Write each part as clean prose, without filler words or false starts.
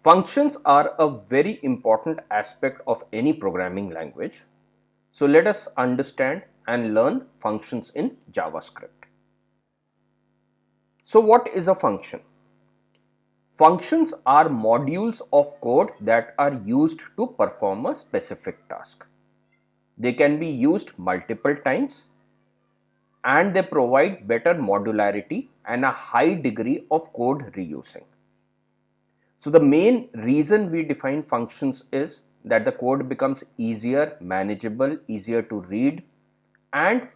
Functions are a very important aspect of any programming language. So let us understand and learn functions in JavaScript. So what is a function? Functions are modules of code that are used to perform a specific task. They can be used multiple times and they provide better modularity and a high degree of code reusing. So the main reason we define functions is that the code becomes easier, manageable, easier to read, and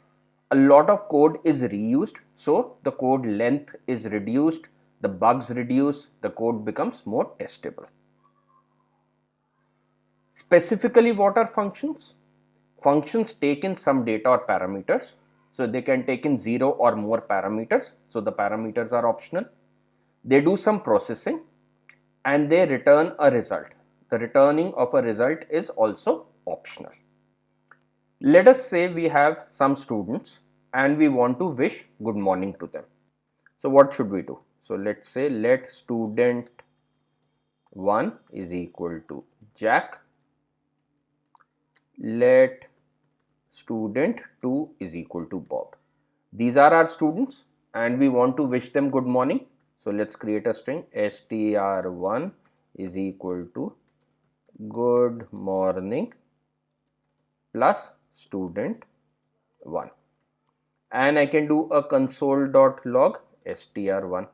a lot of code is reused. So the code length is reduced, the bugs reduce, the code becomes more testable. Specifically, what are functions? Functions take in some data or parameters. So they can take in 0 or more parameters. So the parameters are optional. They do some processing and they return a result. The returning of a result is also optional. Let us say we have some students and we want to wish good morning to them. So what should we do? So let's say let student 1 is equal to Jack. Let student 2 is equal to Bob. These are our students and we want to wish them good morning. So let's create a string str1 is equal to good morning plus student 1, and I can do a console.log str1.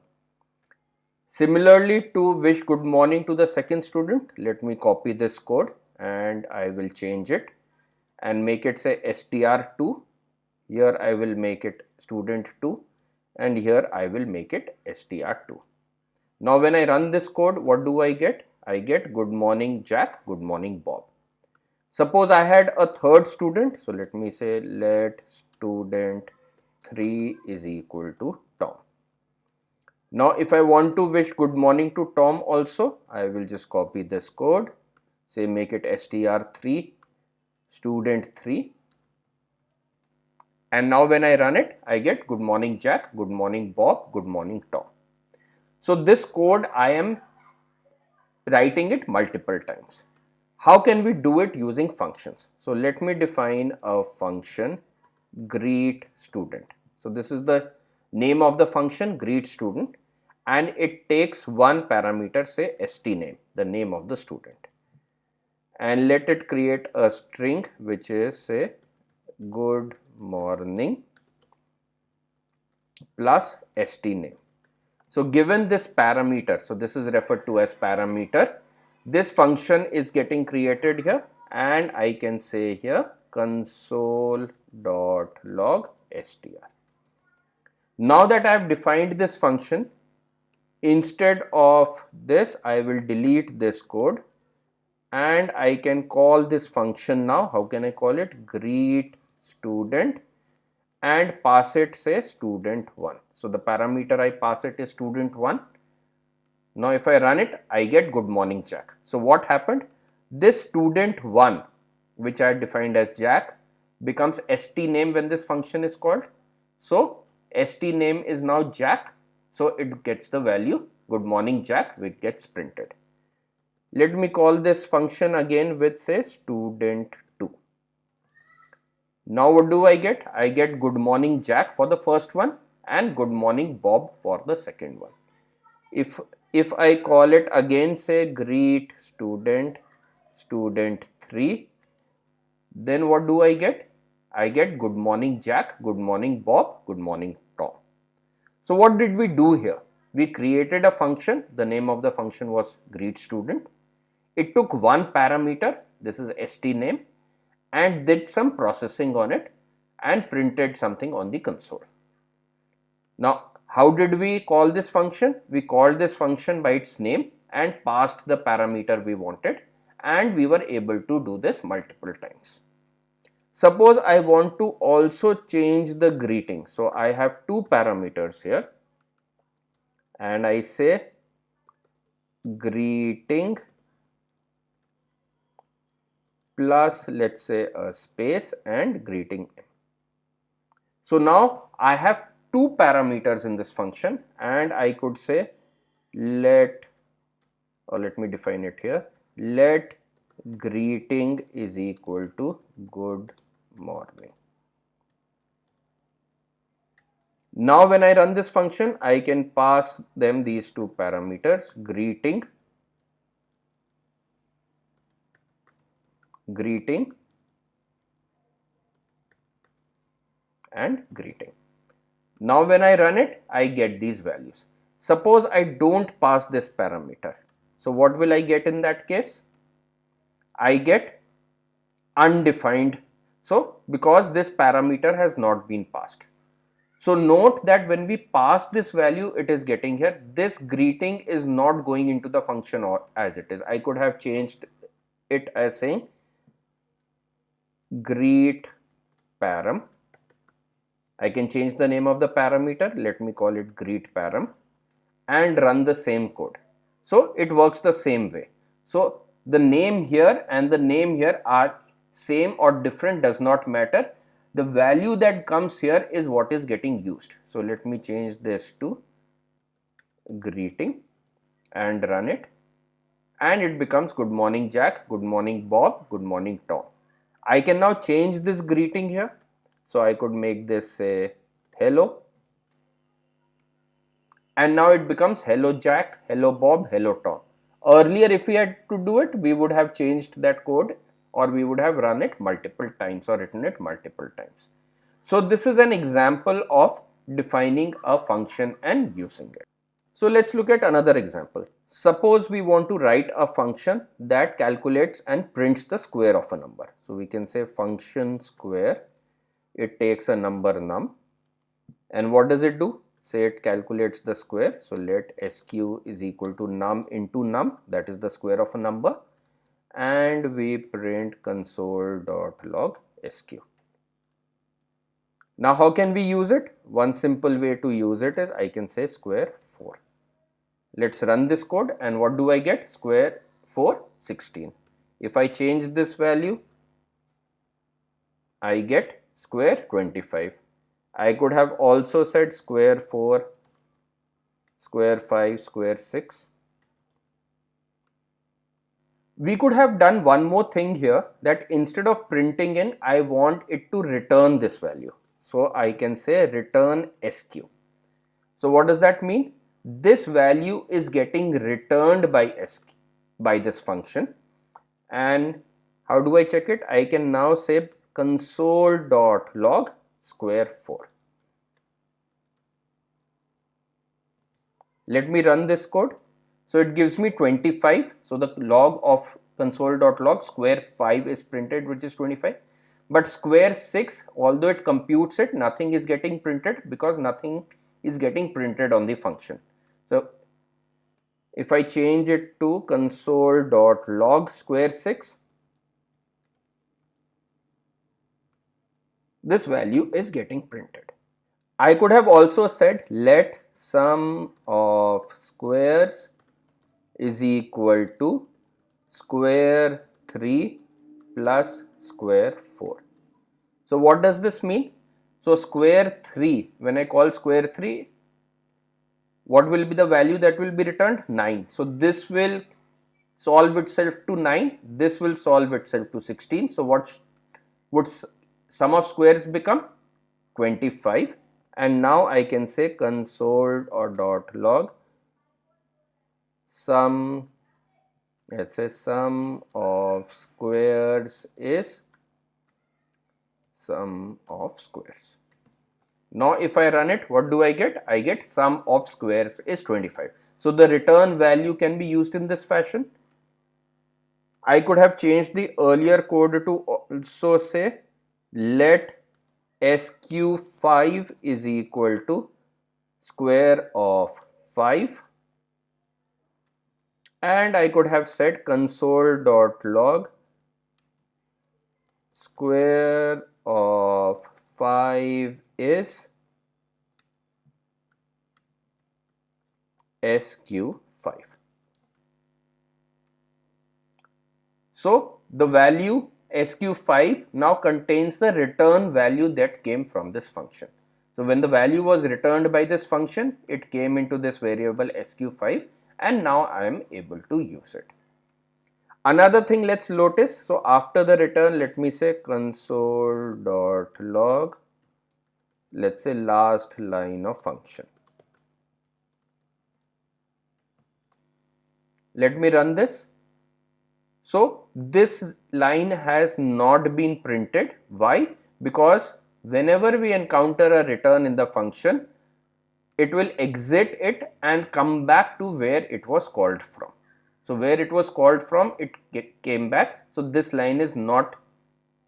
Similarly, to wish good morning to the second student, let me copy this code and I will change it and make it say str2. Here I will make it student 2 and here I will make it str2. Now when I run this code, what do I get? I get good morning Jack, good morning Bob. Suppose I had a third student, so let me say let student 3 is equal to Tom. Now if I want to wish good morning to Tom also, I will just copy this code, say make it str3 student 3, and now when I run it, I get good morning Jack, good morning Bob, good morning Tom. So this code I am writing it multiple times. How can we do it using functions? So let me define a function greet student. So this is the name of the function greet student and it takes one parameter, say stname, the name of the student, and let it create a string which is say good morning plus stname. So given this parameter, so this is referred to as parameter, this function is getting created here and I can say here console.log str. Now that I have defined this function, instead of this I will delete this code and I can call this function now. How can I call it? Greet student and pass it say student 1. So the parameter I pass it is student 1. Now if I run it, I get good morning Jack. So what happened? This student 1 which I defined as Jack becomes stname when this function is called. So stname is now Jack. So it gets the value good morning Jack, which gets printed. Let me call this function again with say student 2. Now what do I get? I get good morning Jack for the first one and good morning Bob for the second one. If I call it again say greet student 3, then what do I get? I get good morning Jack, good morning Bob, good morning Tom. So what did we do here? We created a function. The name of the function was greet student. It took one parameter, this is stname, and did some processing on it and printed something on the console. Now how did we call this function? We called this function by its name and passed the parameter we wanted, and we were able to do this multiple times. Suppose I want to also change the greeting. So I have two parameters here and I say greeting plus let's say a space and greeting. So now I have two parameters in this function and I could say let or let me define it here. Let greeting is equal to good morning. Now when I run this function, I can pass them these two parameters, greeting and greeting. Now when I run it, I get these values. Suppose I don't pass this parameter. So what will I get in that case? I get undefined. So because this parameter has not been passed. So note that when we pass this value, it is getting here. This greeting is not going into the function or as it is. I could have changed it as saying greet param. I can change the name of the parameter. Let me call it greet param and run the same code. So it works the same way. So the name here and the name here are same or different, does not matter. The value that comes here is what is getting used. So let me change this to greeting and run it, and it becomes good morning Jack, good morning Bob, good morning Tom. I can now change this greeting here. So I could make this say hello, and now it becomes hello Jack, hello Bob, hello Tom. Earlier if we had to do it, we would have changed that code, or we would have run it multiple times or written it multiple times. So this is an example of defining a function and using it. So let's look at another example. Suppose we want to write a function that calculates and prints the square of a number. So we can say function square. It takes a number num, and what does it do? Say it calculates the square. So let sq is equal to num into num, that is the square of a number, and we print console.log sq. Now how can we use it? One simple way to use it is I can say square 4. Let's run this code, and what do I get? Square 4, 16. If I change this value, I get square 25. I could have also said square 4, square 5, square 6. We could have done one more thing here, that instead of printing in, I want it to return this value. So I can say return sq. So what does that mean? This value is getting returned by sq, by this function. And how do I check it? I can now say console.log square 4. Let me run this code. So it gives me 25. So the log of console.log square 5 is printed, which is 25. But square 6, although it computes it, nothing is getting printed because nothing is getting printed on the function. So if I change it to console.log square 6, this value is getting printed. I could have also said let sum of squares is equal to square 3 plus square 4. So what does this mean? So square 3, when I call square 3, what will be the value that will be returned? 9. So this will solve itself to 9. This will solve itself to 16. So what would sum of squares become? 25. And now I can say console or dot log sum, let's say sum of squares is sum of squares. Now if I run it, what do I get? I get sum of squares is 25. So the return value can be used in this fashion. I could have changed the earlier code to also say let sq5 is equal to square of 5, and I could have said console.log square of 5 is sq5. So the value sq5 now contains the return value that came from this function. So when the value was returned by this function, it came into this variable sq5, and now I am able to use it. Another thing, let's notice. So after the return, let me say console.log, let's say last line of function. Let me run this. So this line has not been printed. Why? Because whenever we encounter a return in the function, it will exit it and come back to where it was called from. So where it was called from, it came back. So this line is not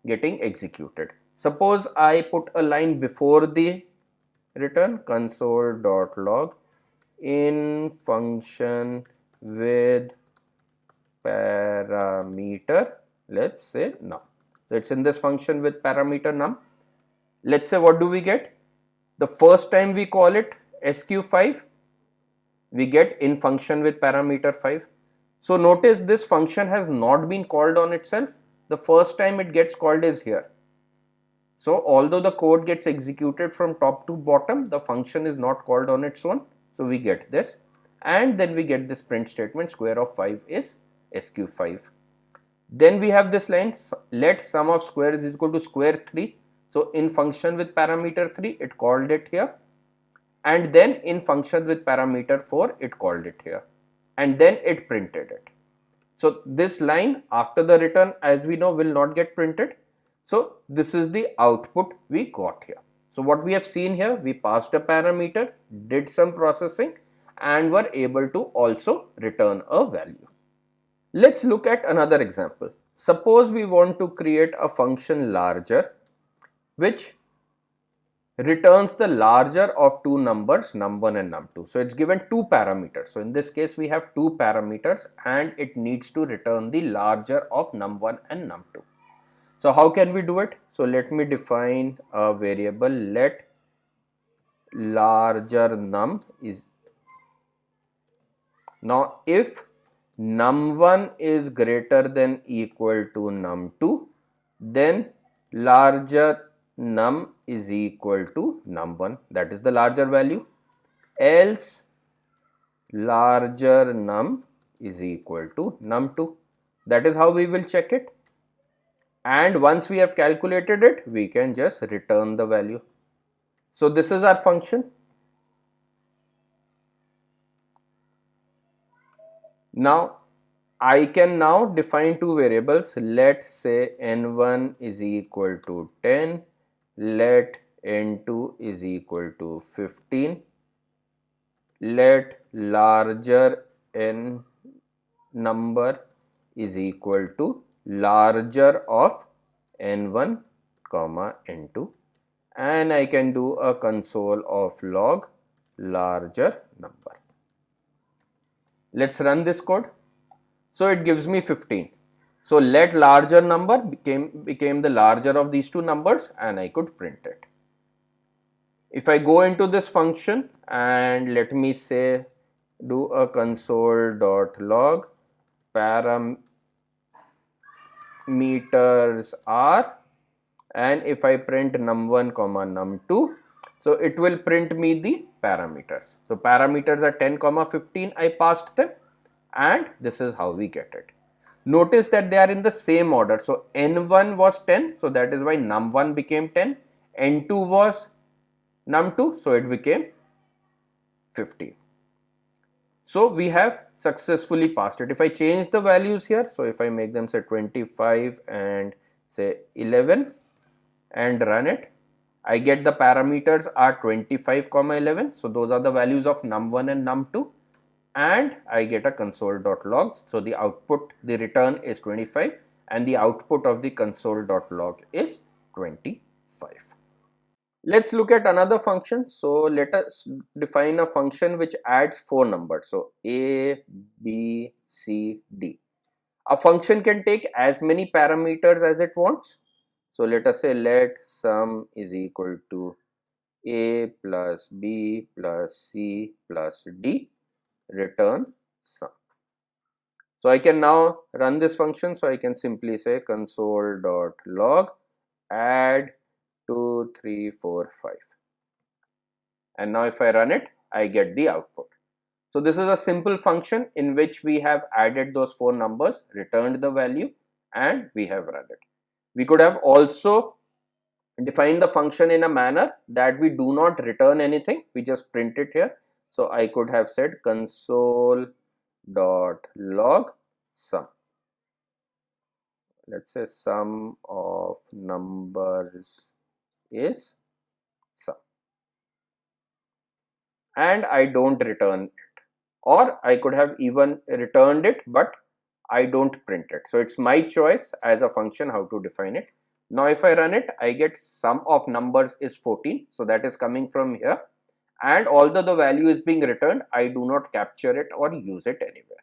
getting executed. Suppose I put a line before the return, console.log in function with parameter, let's say num. So it's in this function with parameter num. Let's say what do we get? The first time we call it sq5, we get in function with parameter 5. So notice this function has not been called on itself. The first time it gets called is here. So although the code gets executed from top to bottom, the function is not called on its own. So we get this, and then we get this print statement, square of 5 is sq5. Then we have this line, let sum of squares is equal to square 3. So in function with parameter 3, it called it here, and then in function with parameter 4, it called it here, and then it printed it. So this line after the return, as we know, will not get printed. So this is the output we got here. So what we have seen here, we passed a parameter, did some processing, and were able to also return a value. Let's look at another example. Suppose we want to create a function larger which returns the larger of two numbers, num1 and num2. So it's given two parameters. So in this case, we have two parameters and it needs to return the larger of num1 and num2. So how can we do it? So let me define a variable, let larger num is. Now if num1 is greater than equal to num2, then larger num is equal to num1, that is the larger value, else larger num is equal to num2. That is how we will check it. And once we have calculated it, we can just return the value. So this is our function. Now I can now define two variables. Let's say n1 is equal to 10, let n2 is equal to 15, let larger n number is equal to larger of n1 comma n2, and I can do a console of log larger number. Let's run this code. So it gives me 15. So let larger number became the larger of these two numbers, and I could print it. If I go into this function and let me say do a console.log parameters are, and if I print num1 comma num2, so it will print me the parameters. So parameters are 10 comma 15, I passed them, and this is how we get it. Notice that they are in the same order. So n1 was 10, so that is why num1 became 10, n2 was num2, so it became 15. So we have successfully passed it. If I change the values here, so if I make them say 25 and say 11 and run it, I get the parameters are 25 comma 11. So those are the values of num1 and num2, and I get a console.log. So the output, the return is 25 and the output of the console.log is 25. Let's look at another function. So let us define a function which adds four numbers. So A, B, C, D. A function can take as many parameters as it wants. So let us say let sum is equal to A plus B plus C plus D, return sum. So I can now run this function. So I can simply say console.log add 2, 3, 4, 5. And now if I run it, I get the output. So this is a simple function in which we have added those four numbers, returned the value, and we have run it. We could have also defined the function in a manner that we do not return anything, we just print it here. So I could have said console.log sum. Let's say sum of numbers is sum, and I don't return it. Or I could have even returned it, but I don't print it. So it's my choice as a function how to define it. Now if I run it, I get sum of numbers is 14. So that is coming from here. And although the value is being returned, I do not capture it or use it anywhere.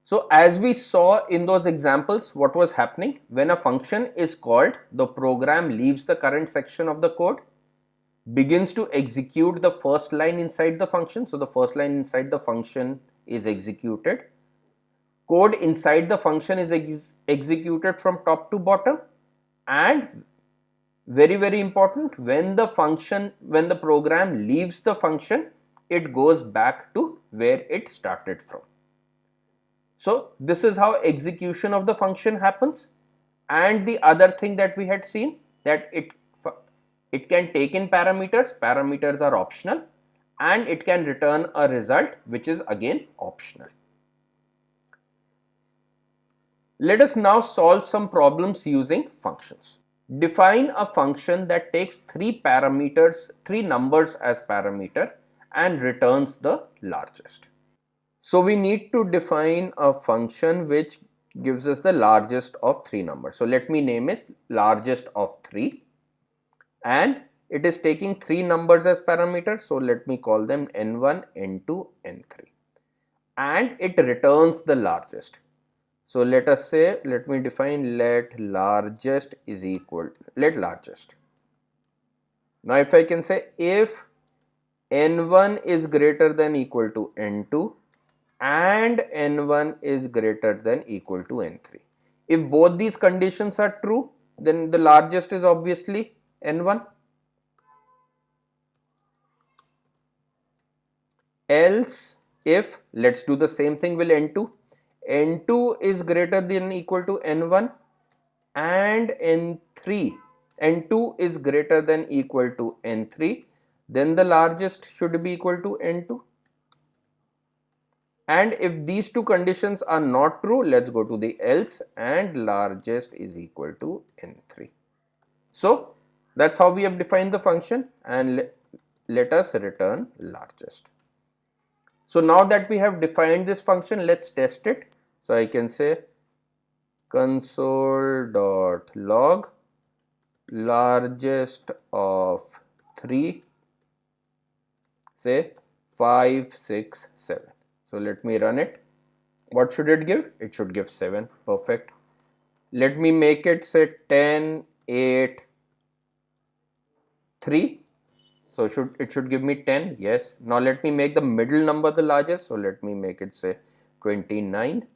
So as we saw in those examples, what was happening when a function is called, the program leaves the current section of the code, begins to execute the first line inside the function. So the first line inside the function is executed. Code inside the function is executed from top to bottom, and very important, when the program leaves the function, it goes back to where it started from. So this is how execution of the function happens. And the other thing that we had seen, that it can take in parameters are optional, and it can return a result which is again optional. Let us now solve some problems using functions. Define a function that takes three numbers as parameter and returns the largest. So we need to define a function which gives us the largest of three numbers. So let me name it largest of 3, and it is taking three numbers as parameters. So let me call them n1, n2, n3, and it returns the largest. So let me define let largest is equal, let largest. Now if I can say if n1 is greater than equal to n2 and n1 is greater than equal to n3. If both these conditions are true, then the largest is obviously n1. Else if, let's do the same thing with n2. n2 is greater than equal to n1 and n2 is greater than equal to n3, then the largest should be equal to n2. And if these two conditions are not true, let's go to the else, and largest is equal to n3. So that's how we have defined the function, and let us return largest. So now that we have defined this function, let's test it. So I can say console.log largest of 3, say 5, 6, 7. So let me run it. What should it give? It should give 7. Perfect. Let me make it say 10, 8, 3. So it should give me 10. Yes. Now let me make the middle number the largest. So let me make it say 29.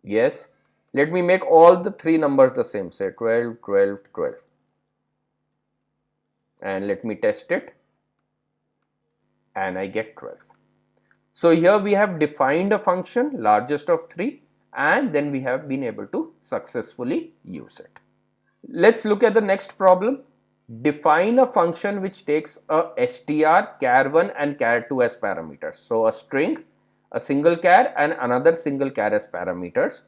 Yes. Let me make all the three numbers the same. Say 12, 12, 12. And let me test it. And I get 12. So here we have defined a function largest of 3, and then we have been able to successfully use it. Let's look at the next problem. Define a function which takes a str, char1 and char2 as parameters. So a string, a single char and another single char as parameters,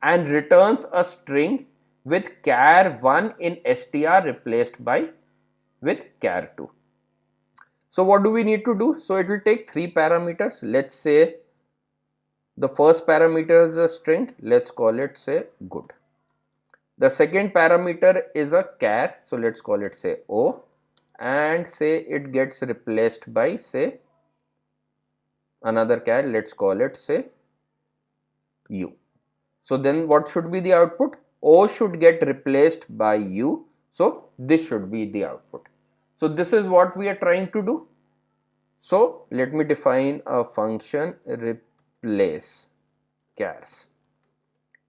and returns a string with char1 in str replaced by with char2. So what do we need to do? So it will take three parameters. Let's say the first parameter is a string. Let's call it say good. The second parameter is a char. So let's call it say O, and say it gets replaced by say another char. Let's call it say U. So then what should be the output? O should get replaced by U. So this should be the output. So this is what we are trying to do. So let me define a function replace chars.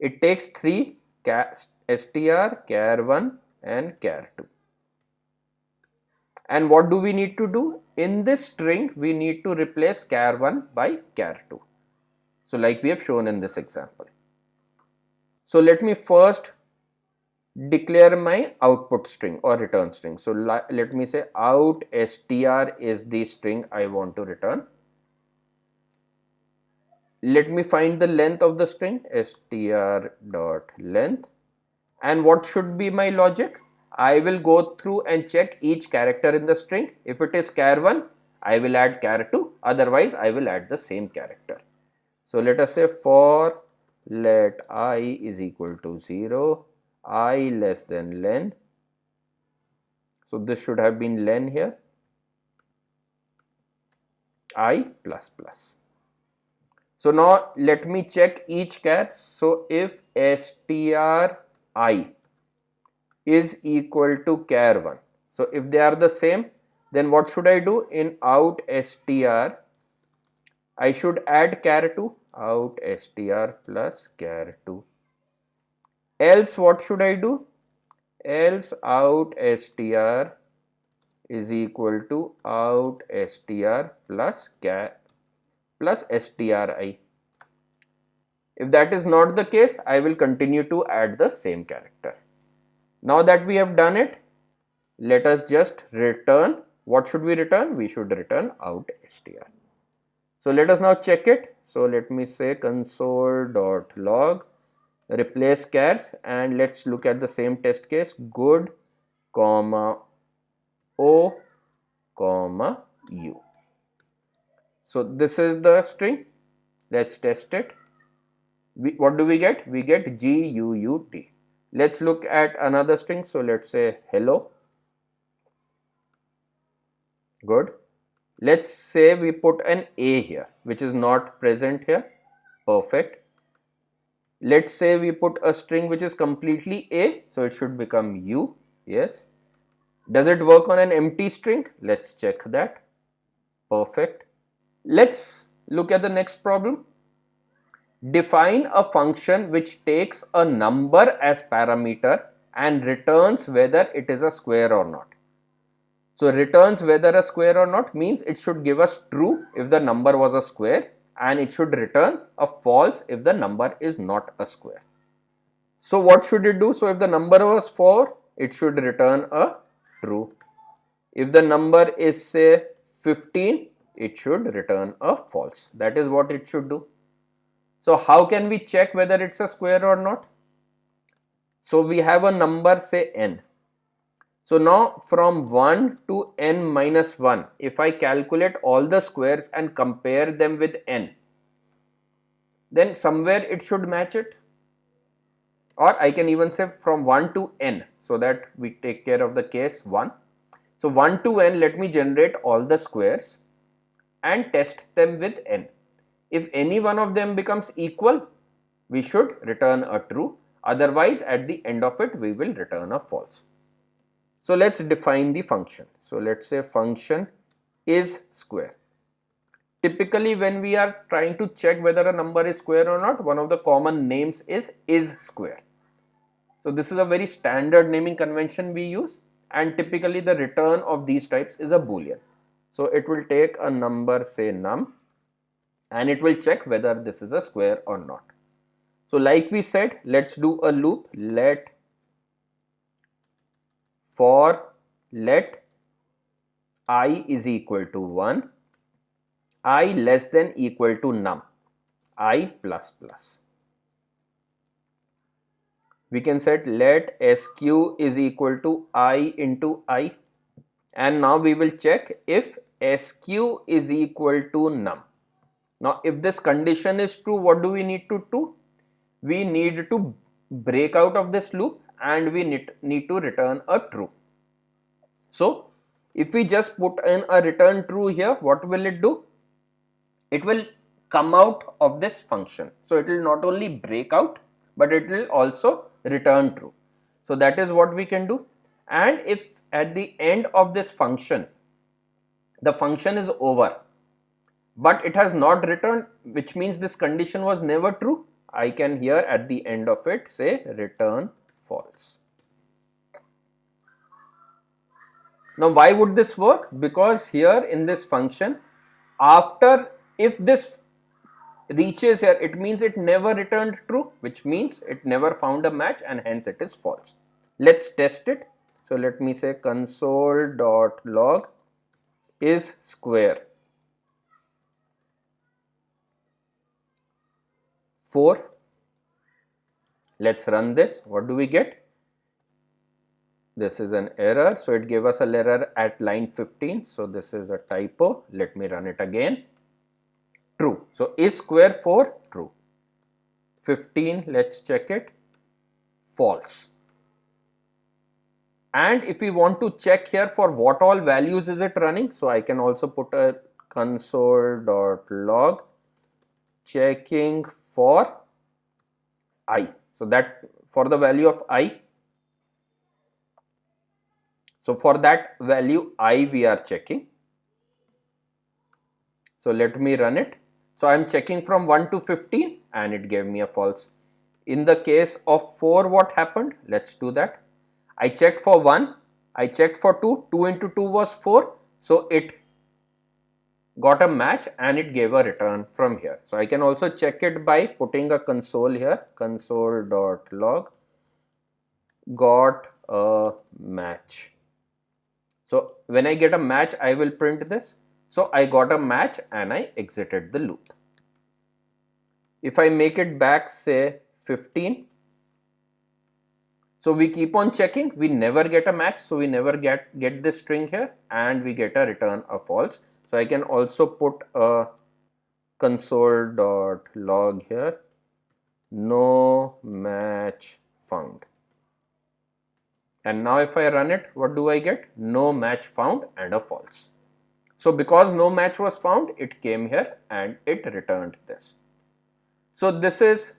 It takes three str, char1 and char2, And what do we need to do? In this string, we need to replace char1 by char2. So like we have shown in this example. So let me first declare my output string or return string. So let me say out str is the string I want to return. Let me find the length of the string, str dot length. And what should be my logic? I will go through and check each character in the string. If it is char1, I will add char2. Otherwise, I will add the same character. So let us say for let I is equal to 0, I less than len. So this should have been len here, I plus plus. So now let me check each char. So if stri is equal to char1. So if they are the same, then what should I do? In out str, I should add char2, out str plus char2. Else what should I do? Else out str is equal to out str plus stri. If that is not the case, I will continue to add the same character. Now that we have done it, let us just return. What should we return? We should return out str. So let us now check it. So let me say console.log replace chars, and let's look at the same test case, good comma o comma u. So this is the string. Let's test it. What do we get? We get GUUT. Let's look at another string. So let's say hello. Good. Let's say we put an A here, which is not present here. Perfect. Let's say we put a string which is completely A, so it should become U. Yes. Does it work on an empty string? Let's check that. Perfect. Let's look at the next problem. Define a function which takes a number as parameter and returns whether it is a square or not. So returns whether a square or not means it should give us true if the number was a square, and it should return a false if the number is not a square. So what should it do? So if the number was 4, it should return a true. If the number is say 15, it should return a false. That is what it should do. So how can we check whether it's a square or not? So we have a number say n. So now from 1 to n minus 1, if I calculate all the squares and compare them with n, then somewhere it should match it. Or I can even say from 1 to n, so that we take care of the case 1. So 1 to n, let me generate all the squares and test them with n. If any one of them becomes equal, we should return a true. Otherwise, at the end of it, we will return a false. So let's define the function. So let's say function is square. Typically, when we are trying to check whether a number is square or not, one of the common names is square. So this is a very standard naming convention we use, and typically the return of these types is a boolean. So it will take a number say num, and it will check whether this is a square or not. So like we said, let's do a loop. Let I is equal to 1, I less than equal to num, I plus plus. We can set let sq is equal to I into I, and now we will check if sq is equal to num. Now if this condition is true, what do we need to do? We need to break out of this loop and we need to return a true. So if we just put in a return true here, what will it do? It will come out of this function. So it will not only break out, but it will also return true. So that is what we can do. And if at the end of this function, the function is over, but it has not returned, which means this condition was never true, I can here at the end of it say return false. Now why would this work? Because here in this function, after, if this reaches here, it means it never returned true, which means it never found a match, and hence it is false. Let's test it. So let me say console.log is square 4. Let's run this. What do we get? This is an error. So it gave us an error at line 15. So this is a typo. Let me run it again. True. So is square 4? True. 15, let's check it. False. And if we want to check here for what all values is it running, so I can also put a console.log checking for I. So that for the value of I. So for that value I we are checking. So let me run it. So I am checking from 1 to 15 and it gave me a false. In the case of 4, what happened? Let's do that. I checked for 1, I checked for 2, 2 into 2 was 4. So it got a match and it gave a return from here. So I can also check it by putting a console here, console.log got a match. So when I get a match, I will print this. So I got a match and I exited the loop. If I make it back, say 15, so we keep on checking, we never get a match, so we never get this string here and we get a return a false. So I can also put a console.log here, no match found. And now if I run it, what do I get? No match found and a false. So because no match was found, it came here and it returned this. So this is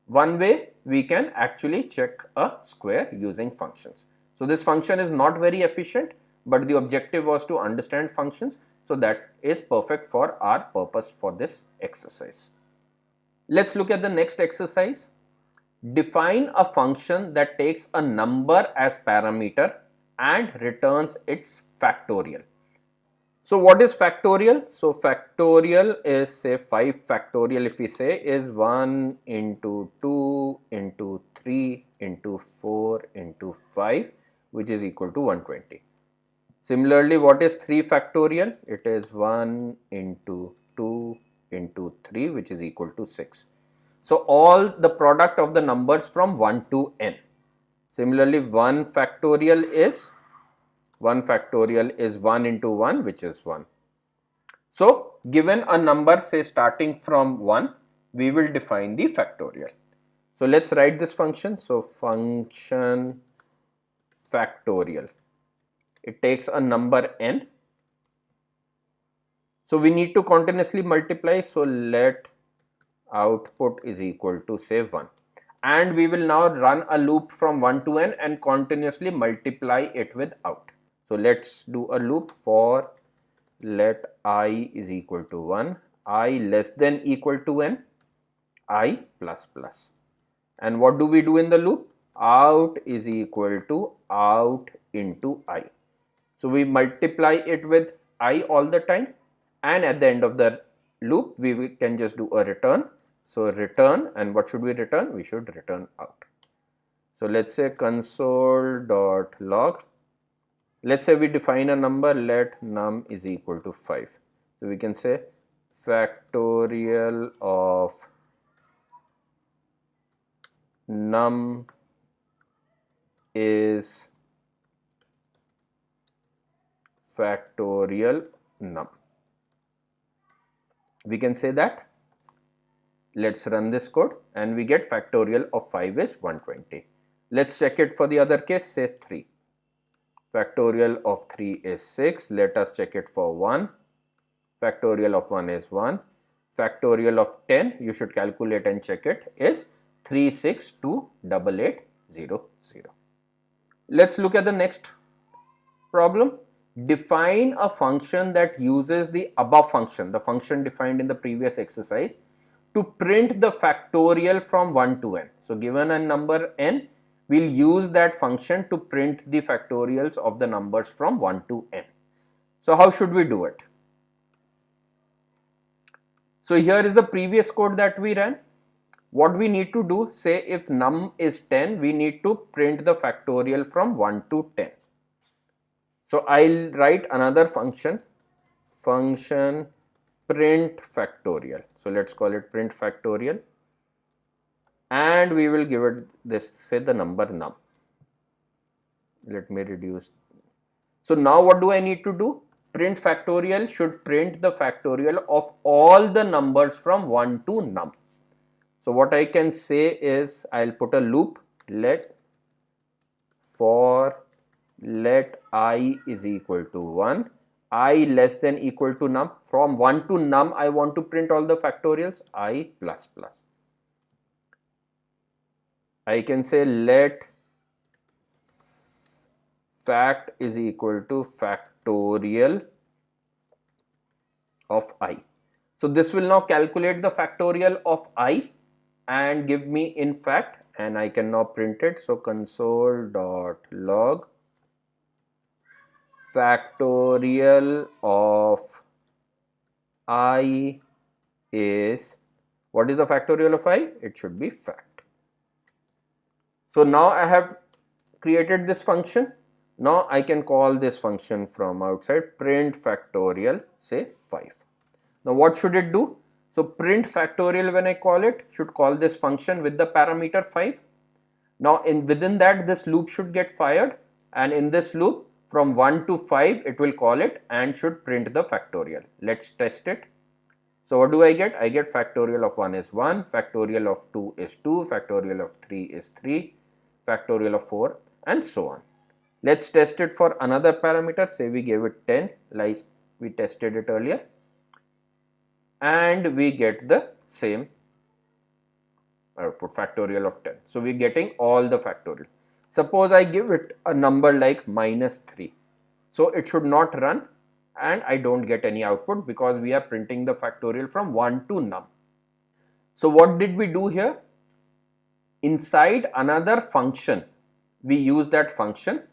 one way we can actually check a square using functions. So this function is not very efficient, but the objective was to understand functions. So that is perfect for our purpose for this exercise. Let's look at the next exercise. Define a function that takes a number as parameter and returns its factorial. So what is factorial? So factorial is, say, 5 factorial, if we say, is 1 into 2 into 3 into 4 into 5, which is equal to 120. Similarly, what is 3 factorial? It is 1 into 2 into 3, which is equal to 6. So all the product of the numbers from 1 to n. Similarly, 1 factorial is 1 into 1, which is 1. So given a number, say, starting from 1, we will define the factorial. So let's write this function. So function factorial. It takes a number n. So we need to continuously multiply. So let output is equal to, say, 1. And we will now run a loop from 1 to n and continuously multiply it with out. So let's do a loop for let I is equal to 1, I less than equal to n, I plus plus. And what do we do in the loop? Out is equal to out into I. So we multiply it with I all the time, and at the end of the loop we can just do a return. So return, and what should we return? We should return out. So let's say console.log. Let's say we define a number, let num is equal to 5. So we can say factorial of num is factorial num. We can say that. Let's run this code and we get factorial of 5 is 120. Let's check it for the other case, say 3. Factorial of 3 is 6. Let us check it for 1. Factorial of 1 is 1. Factorial of 10, you should calculate and check it, is 3628800. Let's look at the next problem. Define a function that uses the above function, the function defined in the previous exercise, to print the factorial from 1 to n. So given a number n, we'll use that function to print the factorials of the numbers from 1 to n. So how should we do it? So here is the previous code that we ran. What we need to do, say if num is 10, we need to print the factorial from 1 to 10. So I'll write another function print factorial. So let's call it print factorial, and we will give it this, say the number num. Let me reduce. So now what do I need to do? Print factorial should print the factorial of all the numbers from 1 to num. So what I can say is, I'll put a loop, let I is equal to 1, I less than equal to num. From 1 to num, I want to print all the factorials, I plus plus. I can say let fact is equal to factorial of I. So this will now calculate the factorial of I and give me in fact, and I can now print it. So console.log factorial of I is, what is the factorial of I? It should be fact. So now I have created this function. Now I can call this function from outside, print factorial, say 5. Now what should it do? So print factorial, when I call it, should call this function with the parameter 5. Now within that, this loop should get fired, and in this loop from 1 to 5 it will call it and should print the factorial. Let's test it. So what do I get? I get factorial of 1 is 1, factorial of 2 is 2, factorial of 3 is 3, factorial of 4, and so on. Let's test it for another parameter. Say we gave it 10, like we tested it earlier, and we get the same output, factorial of 10. So we're getting all the factorial. Suppose I give it a number like -3. So it should not run, and I don't get any output because we are printing the factorial from 1 to num. So what did we do here? Inside another function, we use that function.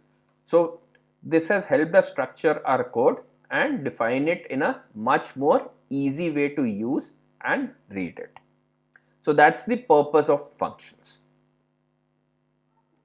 So this has helped us structure our code and define it in a much more easy way to use and read it. So that's the purpose of functions.